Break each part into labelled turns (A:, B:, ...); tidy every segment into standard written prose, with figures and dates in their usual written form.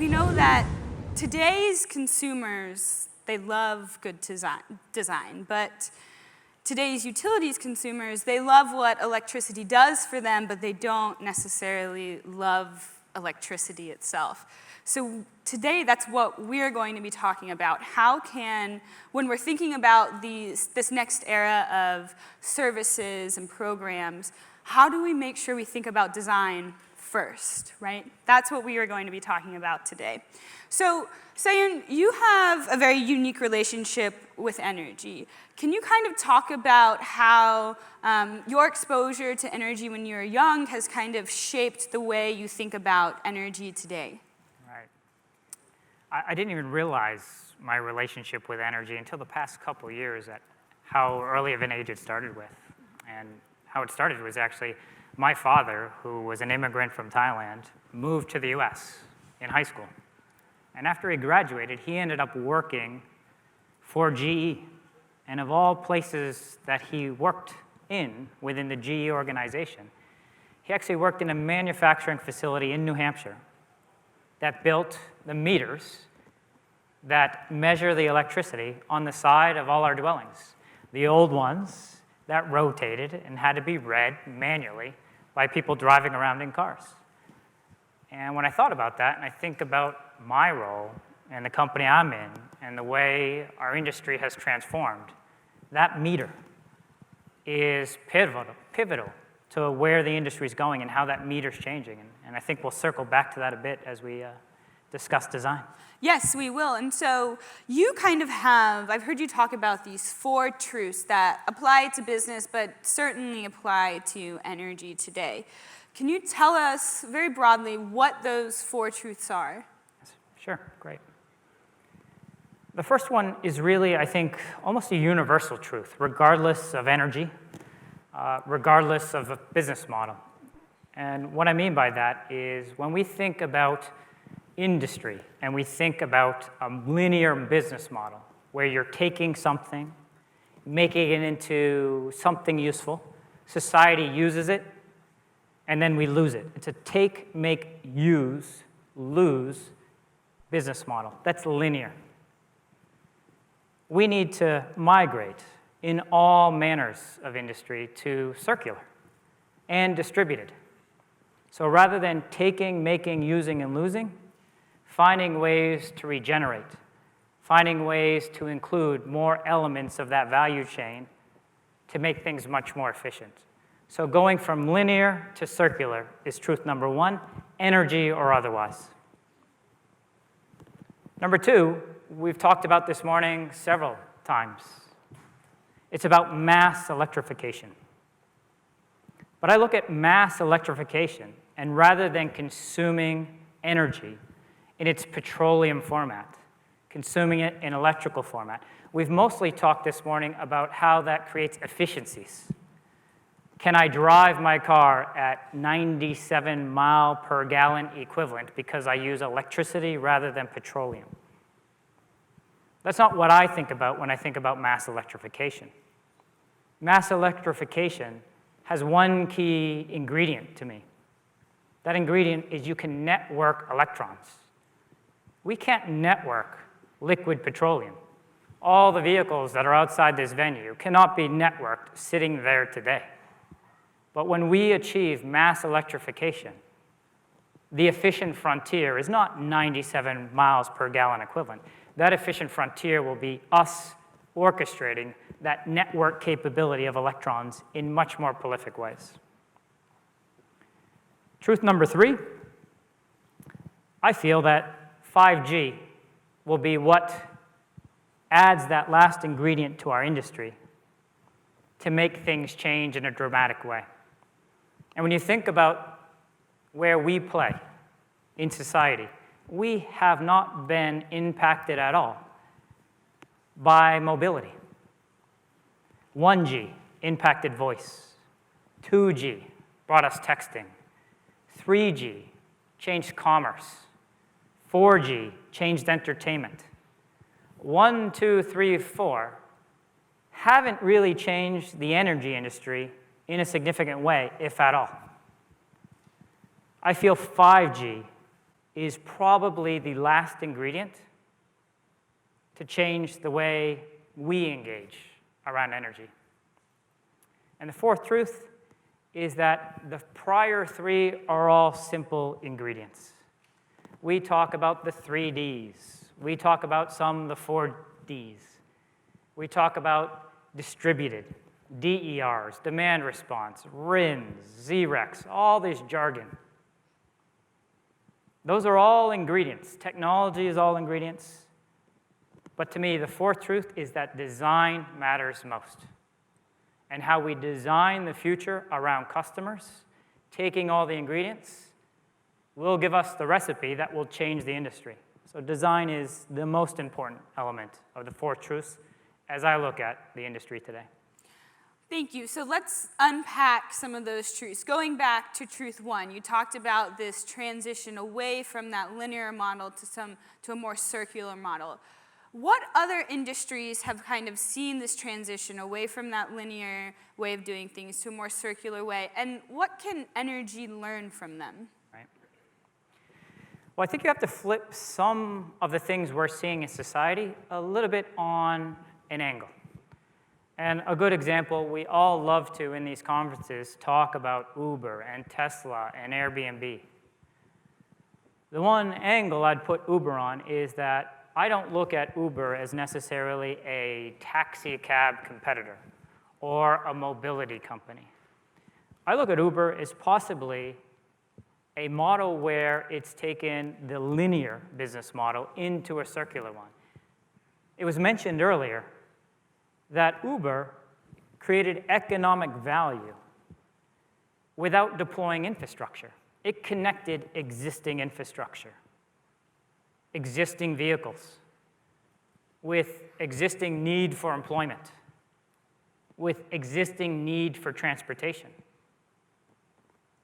A: we know that today's consumers, they love good design, but today's utilities consumers, they love what electricity does for them, but they don't necessarily love electricity itself. So today, that's what we're going to be talking about. How can, when we're thinking about this next era of services and programs, how do we make sure we think about design first, right? That's what we are going to be talking about today. So, Sayun, you have a very unique relationship with energy. Can you kind of talk about how your exposure to energy when you were young has kind of shaped the way you think about energy today?
B: Right. I didn't even realize my relationship with energy until the past couple of years at how early of an age it started with. And how it started was actually my father, who was an immigrant from Thailand, moved to the US in high school. And after he graduated, he ended up working for GE. And of all places that he worked in within the GE organization, he actually worked in a manufacturing facility in New Hampshire that built the meters that measure the electricity on the side of all our dwellings. The old ones that rotated and had to be read manually by people driving around in cars. And when I thought about that, and I think about my role and the company I'm in and the way our industry has transformed, that meter is pivotal to where the industry is going and how that meter's changing. And I think we'll circle back to that a bit as we discuss design.
A: Yes, we will. And so you kind of have, I've heard you talk about these 4 truths that apply to business, but certainly apply to energy today. Can you tell us very broadly what those 4 truths are?
B: Sure, great. The first one is really, I think, almost a universal truth, regardless of energy, regardless of a business model. And what I mean by that is when we think about industry and we think about a linear business model where you're taking something, making it into something useful, society uses it, and then we lose it. It's a take, make, use, lose business model. That's linear. We need to migrate in all manners of industry to circular and distributed. So rather than taking, making, using, and losing, finding ways to regenerate, finding ways to include more elements of that value chain to make things much more efficient. So going from linear to circular is truth number 1, energy or otherwise. Number 2, we've talked about this morning several times. It's about mass electrification. But I look at mass electrification, and rather than consuming energy in its petroleum format, consuming it in electrical format, we've mostly talked this morning about how that creates efficiencies. Can I drive my car at 97 mile per gallon equivalent because I use electricity rather than petroleum? That's not what I think about when I think about mass electrification. Mass electrification has one key ingredient to me. That ingredient is you can network electrons. We can't network liquid petroleum. All the vehicles that are outside this venue cannot be networked sitting there today. But when we achieve mass electrification, the efficient frontier is not 97 miles per gallon equivalent. That efficient frontier will be us orchestrating that network capability of electrons in much more prolific ways. Truth number 3, I feel that 5G will be what adds that last ingredient to our industry to make things change in a dramatic way. And when you think about where we play in society, we have not been impacted at all by mobility. 1G impacted voice. 2G brought us texting. 3G changed commerce. 4G changed entertainment. 1, 2, 3, 4 haven't really changed the energy industry in a significant way, if at all. I feel 5G is probably the last ingredient to change the way we engage around energy. And the fourth truth is that the prior three are all simple ingredients. We talk about the 3Ds. We talk about some of the 4Ds. We talk about distributed, DERs, demand response, RINs, ZRECs, all this jargon. Those are all ingredients. Technology is all ingredients. But to me, the fourth truth is that design matters most. And how we design the future around customers, taking all the ingredients, will give us the recipe that will change the industry. So design is the most important element of the four truths as I look at the industry today.
A: Thank you. So let's unpack some of those truths. Going back to truth one, you talked about this transition away from that linear model to a more circular model. What other industries have kind of seen this transition away from that linear way of doing things to a more circular way? And what can energy learn from them?
B: Right. Well, I think you have to flip some of the things we're seeing in society a little bit on an angle. And a good example, we all love to, in these conferences, talk about Uber and Tesla and Airbnb. The one angle I'd put Uber on is that I don't look at Uber as necessarily a taxi cab competitor or a mobility company. I look at Uber as possibly a model where it's taken the linear business model into a circular one. It was mentioned earlier that Uber created economic value without deploying infrastructure. It connected existing infrastructure, existing vehicles, with existing need for employment, with existing need for transportation,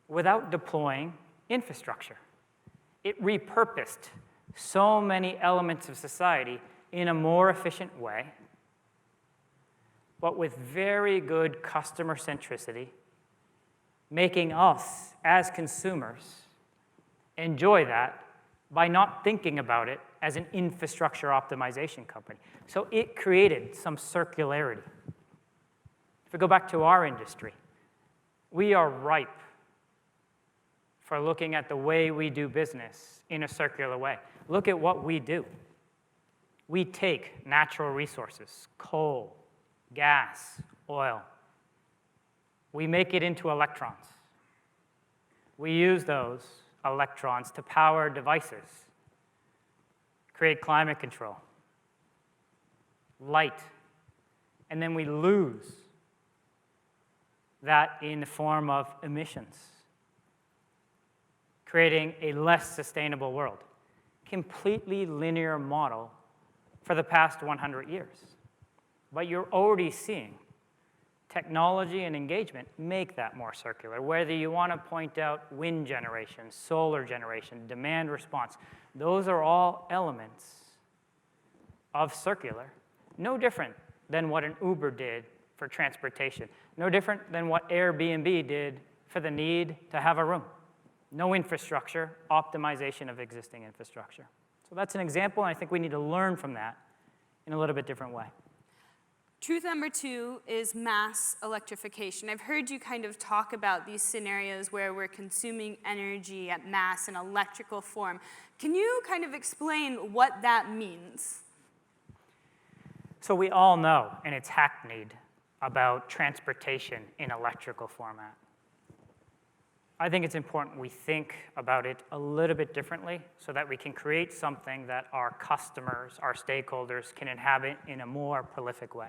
B: without deploying infrastructure. It repurposed so many elements of society in a more efficient way, but with very good customer centricity, making us, as consumers, enjoy that by not thinking about it as an infrastructure optimization company. So it created some circularity. If we go back to our industry, we are ripe for looking at the way we do business in a circular way. Look at what we do. We take natural resources, coal, gas, oil. We make it into electrons. We use those electrons to power devices, create climate control, light, and then we lose that in the form of emissions, creating a less sustainable world. Completely linear model for the past 100 years. But you're already seeing technology and engagement make that more circular. Whether you want to point out wind generation, solar generation, demand response, those are all elements of circular. No different than what an Uber did for transportation. No different than what Airbnb did for the need to have a room. No infrastructure, optimization of existing infrastructure. So that's an example, and I think we need to learn from that in a little bit different way.
A: Truth number two is mass electrification. I've heard you kind of talk about these scenarios where we're consuming energy at mass in electrical form. Can you kind of explain what that means?
B: So we all know, and it's hackneyed, about transportation in electrical format. I think it's important we think about it a little bit differently so that we can create something that our customers, our stakeholders, can inhabit in a more prolific way.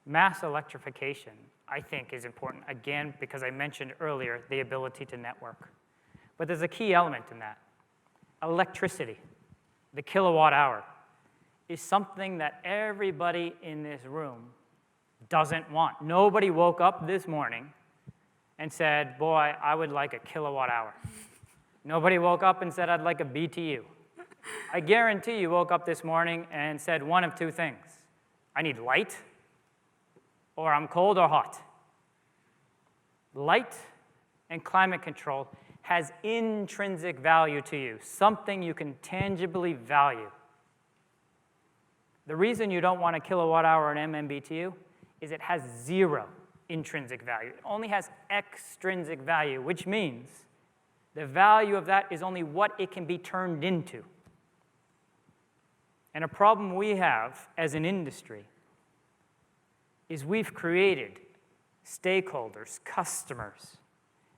B: Mass electrification, I think, is important, again, because I mentioned earlier the ability to network. But there's a key element in that. Electricity, the kilowatt hour, is something that everybody in this room doesn't want. Nobody woke up this morning and said, boy, I would like a kilowatt hour. Nobody woke up and said, I'd like a BTU. I guarantee you woke up this morning and said one of two things. I need light, or I'm cold or hot. Light and climate control has intrinsic value to you, something you can tangibly value. The reason you don't want a kilowatt hour in MMBTU is it has zero intrinsic value. It only has extrinsic value, which means the value of that is only what it can be turned into. And a problem we have as an industry is we've created stakeholders, customers,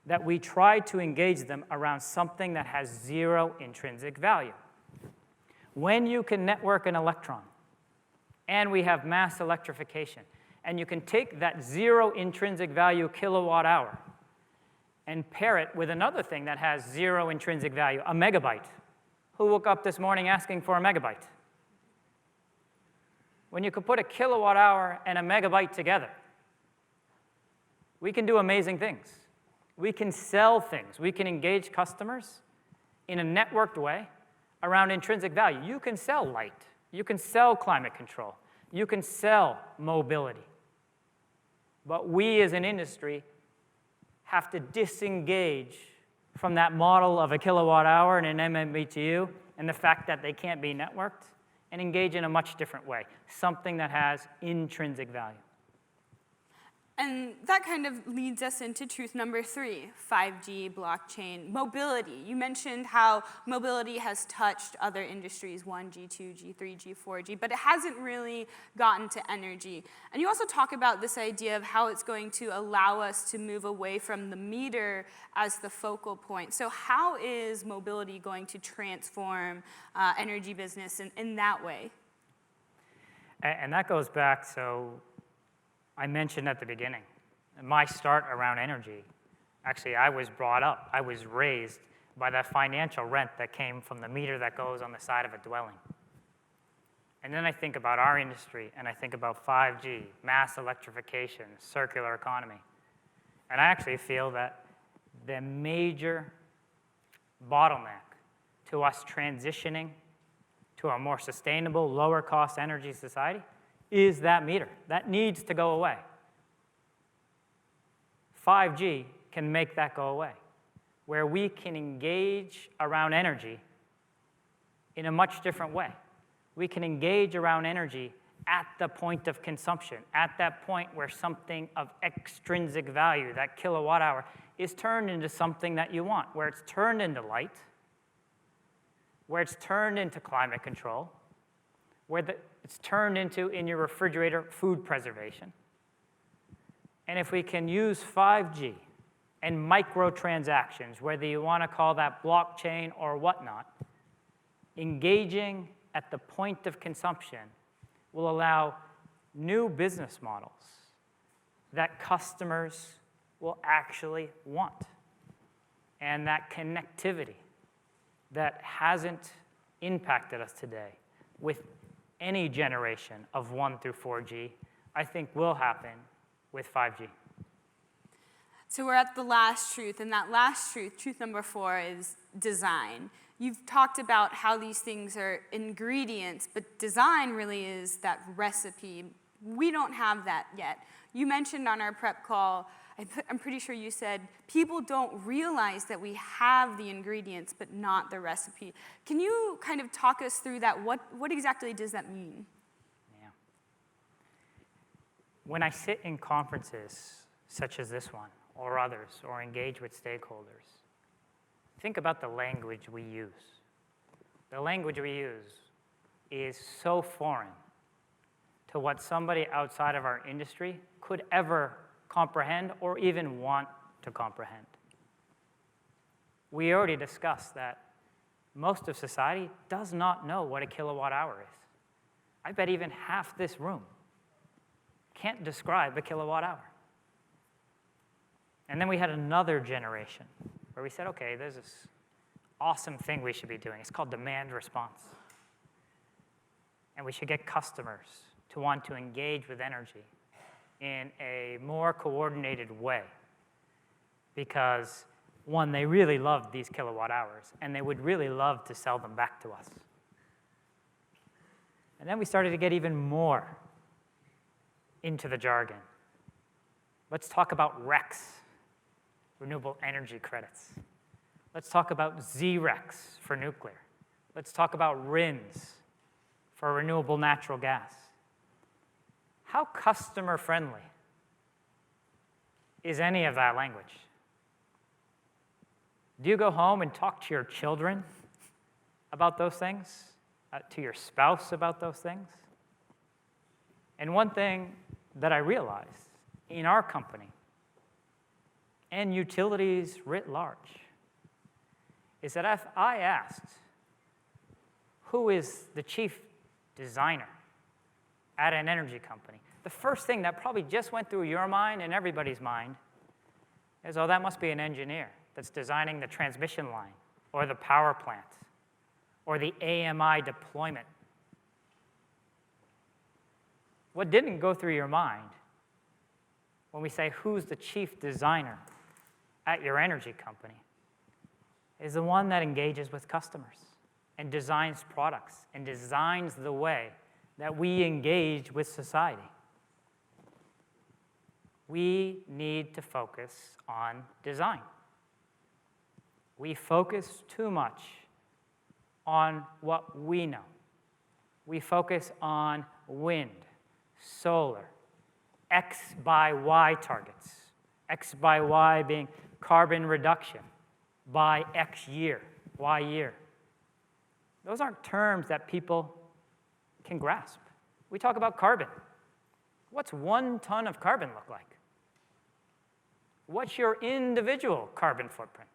B: that we try to engage them around something that has zero intrinsic value. When you can network an electron, and we have mass electrification, and you can take that zero intrinsic value kilowatt hour and pair it with another thing that has zero intrinsic value, a megabyte. Who woke up this morning asking for a megabyte? When you could put a kilowatt hour and a megabyte together, we can do amazing things. We can sell things. We can engage customers in a networked way around intrinsic value. You can sell light. You can sell climate control. You can sell mobility. But we as an industry have to disengage from that model of a kilowatt hour and an MMBTU and the fact that they can't be networked and engage in a much different way, something that has intrinsic value.
A: And that kind of leads us into truth number 3, 5G, blockchain, mobility. You mentioned how mobility has touched other industries, 1G, 2G, 3G, 4G, but it hasn't really gotten to energy. And you also talk about this idea of how it's going to allow us to move away from the meter as the focal point. So how is mobility going to transform energy business in that way?
B: And that goes back, so I mentioned at the beginning, my start around energy, actually I was brought up, I was raised by that financial rent that came from the meter that goes on the side of a dwelling. And then I think about our industry, and I think about 5G, mass electrification, circular economy. And I actually feel that the major bottleneck to us transitioning to a more sustainable, lower cost energy society is that meter. That needs to go away. 5G can make that go away, where we can engage around energy in a much different way. We can engage around energy at the point of consumption, at that point where something of extrinsic value, that kilowatt hour, is turned into something that you want, where it's turned into light, where it's turned into climate control, where it's turned into, in your refrigerator, food preservation. And if we can use 5G and microtransactions, whether you want to call that blockchain or whatnot, engaging at the point of consumption will allow new business models that customers will actually want. And that connectivity that hasn't impacted us today with any generation of 1 through 4G, I think will happen with 5G.
A: So we're at the last truth, and that last truth, truth number 4, is design. You've talked about how these things are ingredients, but design really is that recipe. We don't have that yet. You mentioned on our prep call, I'm pretty sure you said, people don't realize that we have the ingredients, but not the recipe. Can you kind of talk us through that? What exactly does that mean?
B: Yeah. When I sit in conferences such as this one, or others, or engage with stakeholders, think about the language we use. The language we use is so foreign to what somebody outside of our industry could ever comprehend or even want to comprehend. We already discussed that most of society does not know what a kilowatt hour is. I bet even half this room can't describe a kilowatt hour. And then we had another generation where we said, okay, there's this awesome thing we should be doing. It's called demand response. And we should get customers to want to engage with energy in a more coordinated way because, one, they really loved these kilowatt hours, and they would really love to sell them back to us. And then we started to get even more into the jargon. Let's talk about RECs, renewable energy credits. Let's talk about ZRECs for nuclear. Let's talk about RINs for renewable natural gas. How customer-friendly is any of that language? Do you go home and talk to your children about those things? To your spouse about those things? And one thing that I realized in our company and utilities writ large is that if I asked who is the chief designer at an energy company, the first thing that probably just went through your mind and everybody's mind is, oh, that must be an engineer that's designing the transmission line or the power plant or the AMI deployment. What didn't go through your mind when we say who's the chief designer at your energy company is the one that engages with customers and designs products and designs the way that we engage with society. We need to focus on design. We focus too much on what we know. We focus on wind, solar, X by Y targets. X by Y being carbon reduction by X year, Y year. Those aren't terms that people can grasp. We talk about carbon. What's 1 ton of carbon look like? What's your individual carbon footprint?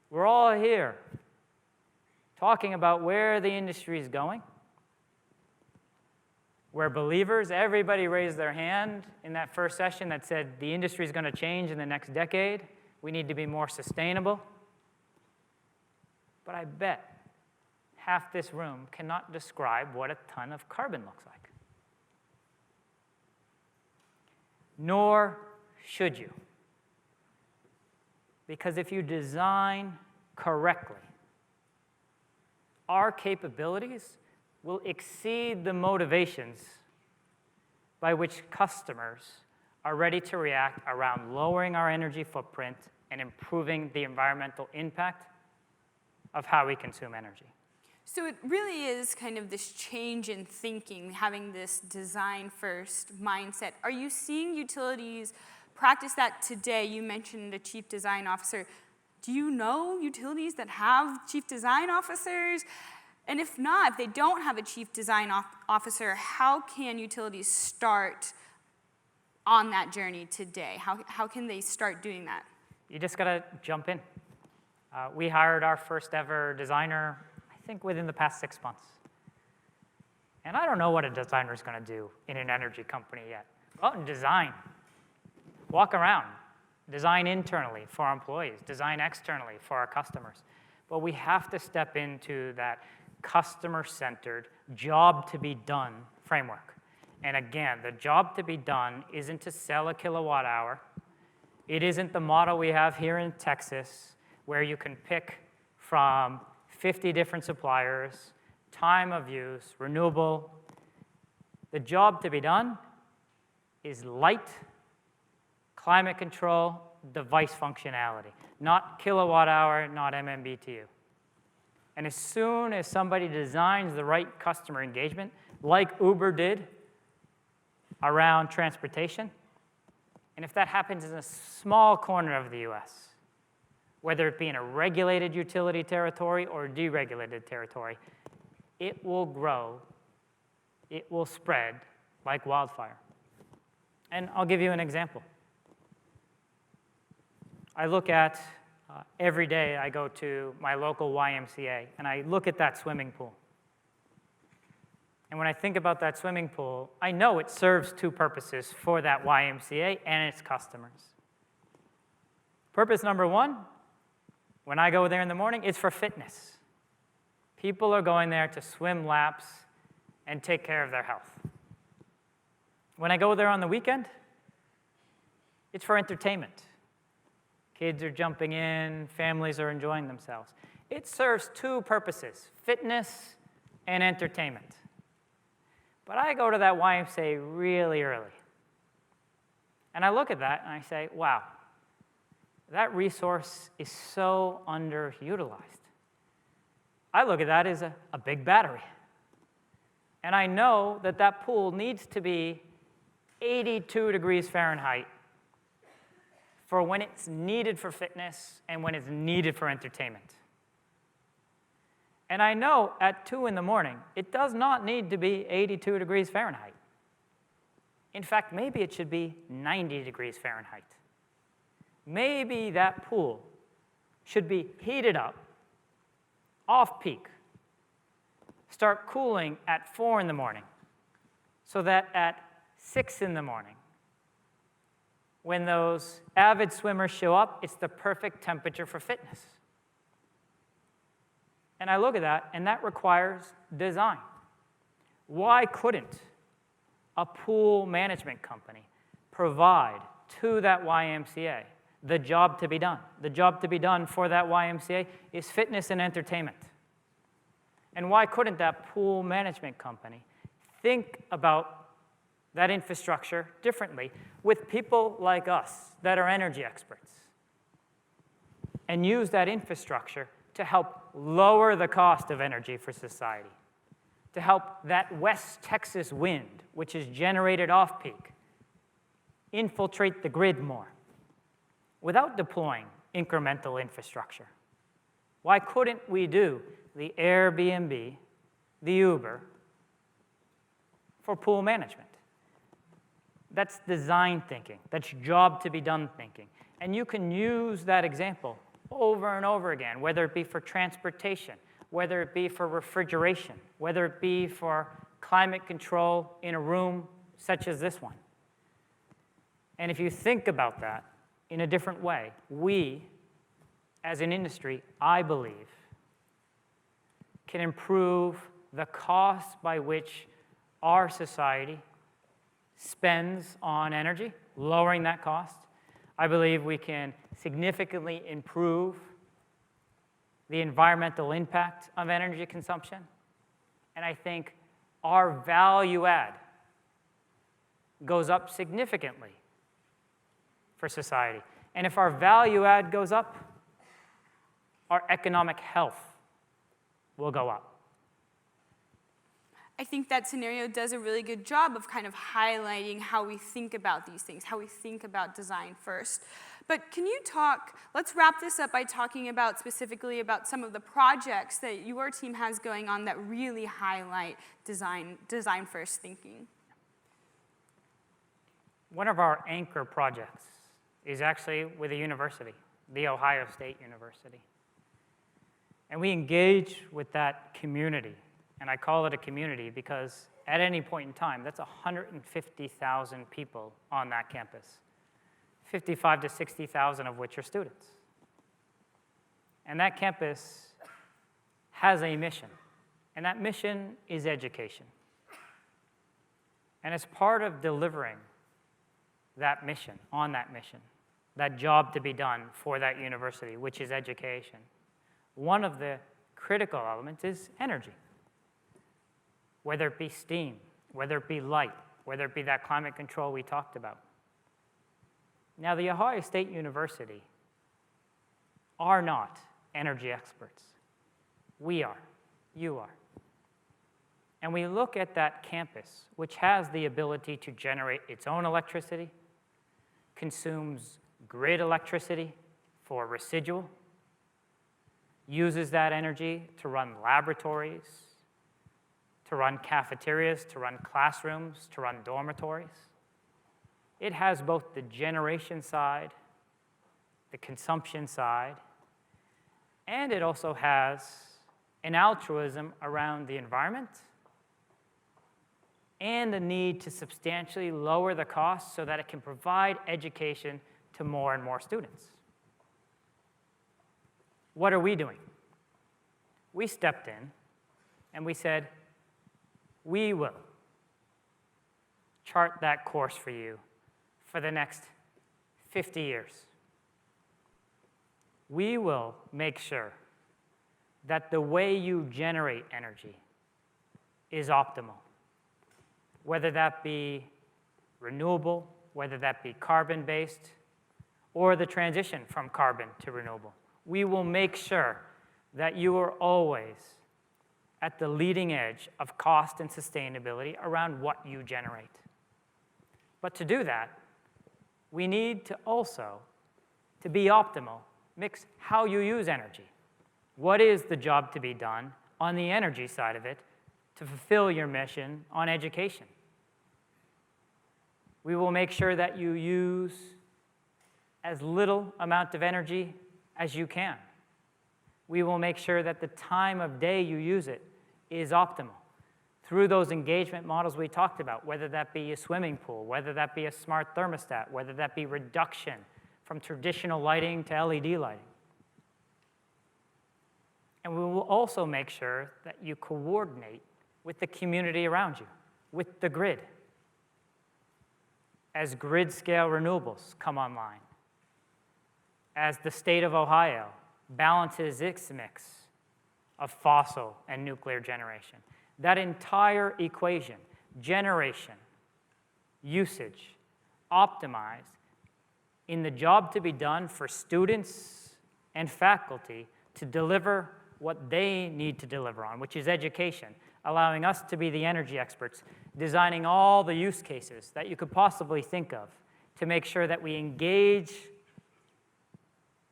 B: We're all here talking about where the industry is going. We're believers. Everybody raised their hand in that first session that said the industry is going to change in the next decade. We need to be more sustainable. But I bet half this room cannot describe what a ton of carbon looks like. Nor should you. Because if you design correctly, our capabilities will exceed the motivations by which customers are ready to react around lowering our energy footprint and improving the environmental impact of how we consume energy.
A: So it really is kind of this change in thinking, having this design-first mindset. Are you seeing utilities practice that today? You mentioned a chief design officer. Do you know utilities that have chief design officers? And if not, if they don't have a chief design officer, how can utilities start on that journey today? How can they start doing that?
B: You just got to jump in. We hired our first ever designer, I think, within the past 6 months. And I don't know what a designer is going to do in an energy company yet. Go out and design. Walk around. Design internally for our employees. Design externally for our customers. But we have to step into that customer-centered, job-to-be-done framework. And again, the job to be done isn't to sell a kilowatt hour. It isn't the model we have here in Texas, where you can pick from 50 different suppliers, time of use, renewable. The job to be done is light, climate control, device functionality, not kilowatt hour, not MMBTU. And as soon as somebody designs the right customer engagement, like Uber did around transportation, and if that happens in a small corner of the US, whether it be in a regulated utility territory or deregulated territory, it will grow, it will spread like wildfire. And I'll give you an example. I look at, every day I go to my local YMCA, and I look at that swimming pool. And when I think about that swimming pool, I know it serves 2 purposes for that YMCA and its customers. Purpose number 1, when I go there in the morning, it's for fitness. People are going there to swim laps and take care of their health. When I go there on the weekend, it's for entertainment. Kids are jumping in, families are enjoying themselves. It serves 2 purposes, fitness and entertainment. But I go to that YMCA really early. And I look at that and I say, wow, that resource is so underutilized. I look at that as a big battery. And I know that that pool needs to be 82 degrees Fahrenheit for when it's needed for fitness and when it's needed for entertainment. And I know at 2 in the morning, it does not need to be 82 degrees Fahrenheit. In fact, maybe it should be 90 degrees Fahrenheit. Maybe that pool should be heated up, off peak, start cooling at 4 in the morning, so that at 6 in the morning, when those avid swimmers show up, it's the perfect temperature for fitness. And I look at that, and that requires design. Why couldn't a pool management company provide to that YMCA the job to be done? The job to be done for that YMCA is fitness and entertainment. And why couldn't that pool management company think about that infrastructure differently with people like us that are energy experts and use that infrastructure to help lower the cost of energy for society, to help that West Texas wind, which is generated off-peak, infiltrate the grid more without deploying incremental infrastructure? Why couldn't we do the Airbnb, the Uber, for pool management? That's design thinking. That's job to be done thinking. And you can use that example over and over again, whether it be for transportation, whether it be for refrigeration, whether it be for climate control in a room such as this one. And if you think about that in a different way, we, as an industry, I believe, can improve the cost by which our society spends on energy, lowering that cost. I believe we can significantly improve the environmental impact of energy consumption. And I think our value add goes up significantly for society. And if our value add goes up, our economic health will go up.
A: I think that scenario does a really good job of kind of highlighting how we think about these things, how we think about design first. But can you talk, let's wrap this up by talking about specifically about some of the projects that your team has going on that really highlight design first thinking.
B: One of our anchor projects is actually with a university, the Ohio State University. And we engage with that community. And I call it a community because at any point in time, that's 150,000 people on that campus, 55 to 60,000 of which are students. And that campus has a mission, and that mission is education. And as part of delivering that mission, on that mission, that job to be done for that university, which is education, one of the critical elements is energy. Whether it be steam, whether it be light, whether it be that climate control we talked about. Now, the Ohio State University are not energy experts. We are. You are. And we look at that campus, which has the ability to generate its own electricity, consumes grid electricity for residual, uses that energy to run laboratories, to run cafeterias, to run classrooms, to run dormitories. It has both the generation side, the consumption side, and it also has an altruism around the environment and the need to substantially lower the cost so that it can provide education to more and more students. What are we doing? We stepped in and we said, we will chart that course for you for the next 50 years. We will make sure that the way you generate energy is optimal, whether that be renewable, whether that be carbon-based, or the transition from carbon to renewable. We will make sure that you are always at the leading edge of cost and sustainability around what you generate. But to do that, we need to also, to be optimal, mix how you use energy. What is the job to be done on the energy side of it to fulfill your mission on education? We will make sure that you use as little amount of energy as you can. We will make sure that the time of day you use it is optimal through those engagement models we talked about, whether that be a swimming pool, whether that be a smart thermostat, whether that be reduction from traditional lighting to LED lighting. And we will also make sure that you coordinate with the community around you, with the grid, as grid-scale renewables come online, as the state of Ohio balances its mix of fossil and nuclear generation. That entire equation, generation, usage, optimized in the job to be done for students and faculty to deliver what they need to deliver on, which is education, allowing us to be the energy experts, designing all the use cases that you could possibly think of to make sure that we engage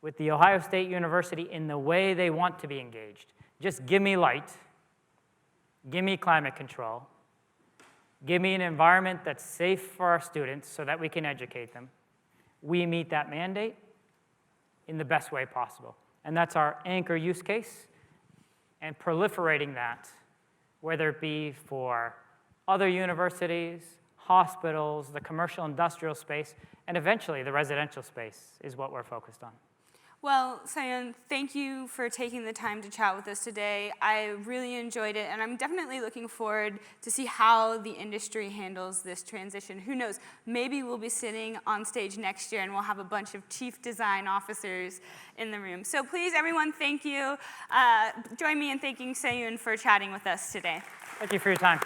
B: with the Ohio State University in the way they want to be engaged. Just give me light, give me climate control, give me an environment that's safe for our students so that we can educate them. We meet that mandate in the best way possible. And that's our anchor use case, and proliferating that, whether it be for other universities, hospitals, the commercial industrial space, and eventually the residential space is what we're focused on.
A: Well, Sayun, thank you for taking the time to chat with us today. I really enjoyed it, and I'm definitely looking forward to see how the industry handles this transition. Who knows, maybe we'll be sitting on stage next year and we'll have a bunch of chief design officers in the room. So please, everyone, thank you. Join me in thanking Sayun for chatting with us today.
B: Thank you for your time.